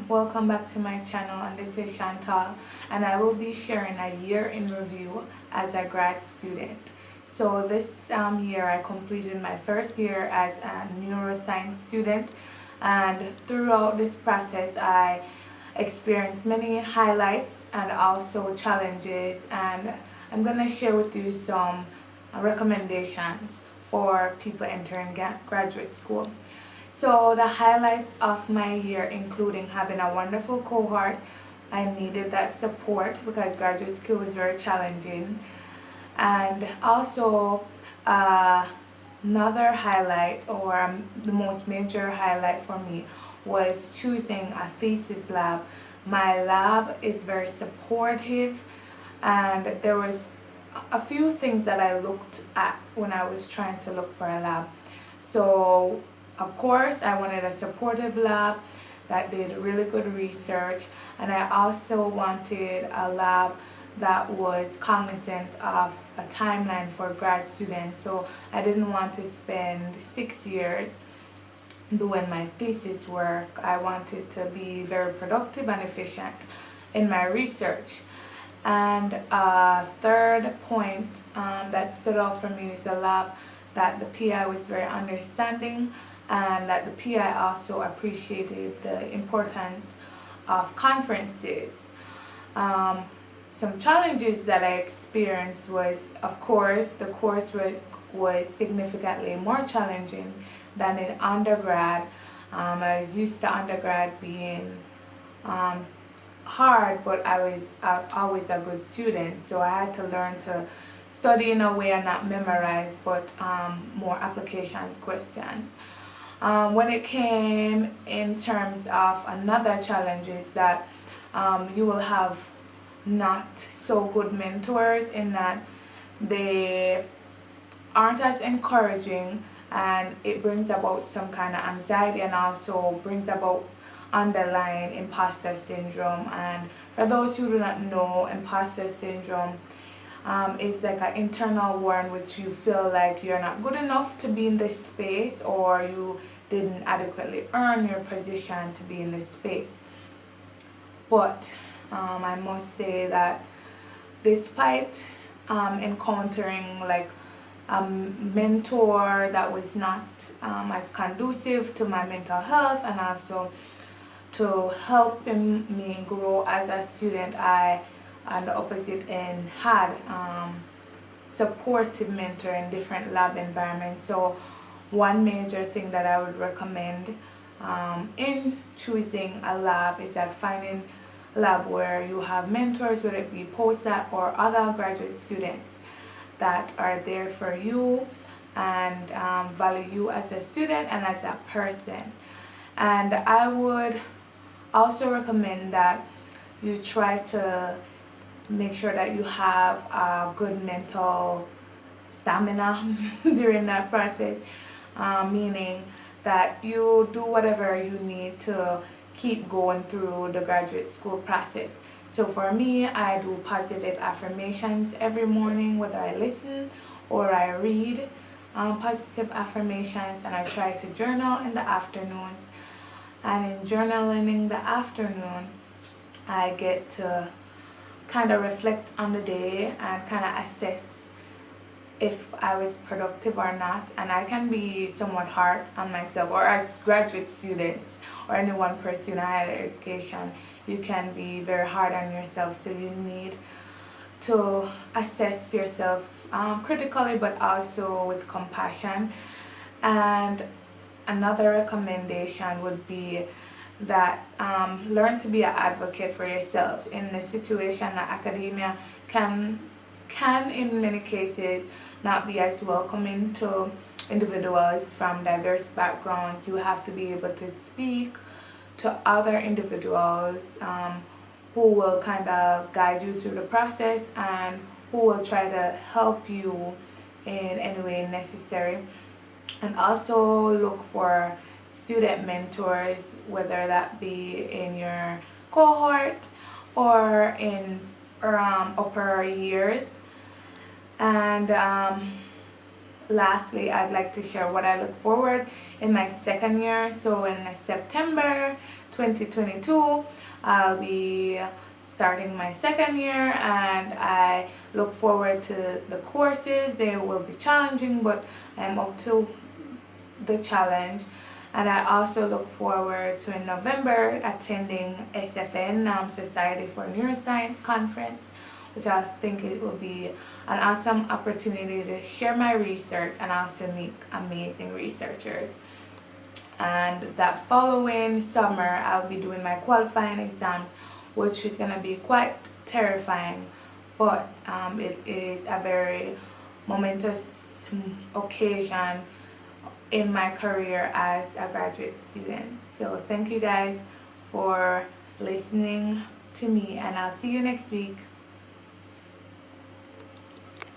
Welcome back to my channel, and this is Chantal, and I will be sharing a year in review as a grad student. So this year I completed my first year as a neuroscience student, and throughout this process I experienced many highlights and also challenges, and I'm going to share with you some recommendations for people entering graduate school. So the highlights of my year including having a wonderful cohort. I needed that support because graduate school was very challenging. And also another highlight, or the most major highlight for me, was choosing a thesis lab. My lab is very supportive, and there was a few things that I looked at when I was trying to look for a lab. So of course I wanted a supportive lab that did really good research, and I also wanted a lab that was cognizant of a timeline for grad students. So I didn't want to spend 6 years doing my thesis work. I wanted to be very productive and efficient in my research. And third point that stood out for me is a lab that the PI was very understanding, and that the PI also appreciated the importance of conferences. Some challenges that I experienced was, of course, the coursework was significantly more challenging than in undergrad. I was used to undergrad being hard, but I was always a good student, so I had to learn to study in a way and not memorize, but more applications questions. When it came in terms of another challenge is that you will have not so good mentors, in that they aren't as encouraging, and it brings about some kind of anxiety, and also brings about underlying imposter syndrome. And for those who do not know, imposter syndrome is like an internal war in which you feel like you're not good enough to be in this space, or you didn't adequately earn your position to be in this space. But I must say that despite encountering like a mentor that was not as conducive to my mental health, and also to helping me grow as a student, I, on the opposite end, had supportive mentor in different lab environments. So one major thing that I would recommend in choosing a lab is that finding a lab where you have mentors, whether it be postdoc or other graduate students, that are there for you and value you as a student and as a person. And I would also recommend that you try to make sure that you have a good mental stamina during that process, meaning that you do whatever you need to keep going through the graduate school process. So for me, I do positive affirmations every morning, whether I listen or I read positive affirmations, and I try to journal in the afternoons. And in journaling in the afternoon, I get to kind of reflect on the day and kind of assess if I was productive or not. And I can be somewhat hard on myself, or as graduate students or anyone pursuing a higher education, you can be very hard on yourself. So you need to assess yourself critically, but also with compassion. And another recommendation would be that learn to be an advocate for yourselves in the situation that academia can in many cases not be as welcoming to individuals from diverse backgrounds. You have to be able to speak to other individuals who will kind of guide you through the process, and who will try to help you in any way necessary. And also look for student mentors, whether that be in your cohort or in upper years. And lastly, I'd like to share what I look forward in my second year. So in September 2022. I'll be starting my second year, and I look forward to the courses. They will be challenging, but I'm up to the challenge. And I also look forward to in November attending SFN, Society for Neuroscience conference, which I think it will be an awesome opportunity to share my research and also meet amazing researchers. And that following summer I'll be doing my qualifying exam, which is going to be quite terrifying, but it is a very momentous occasion in my career as a graduate student. So thank you guys for listening to me, and I'll see you next week.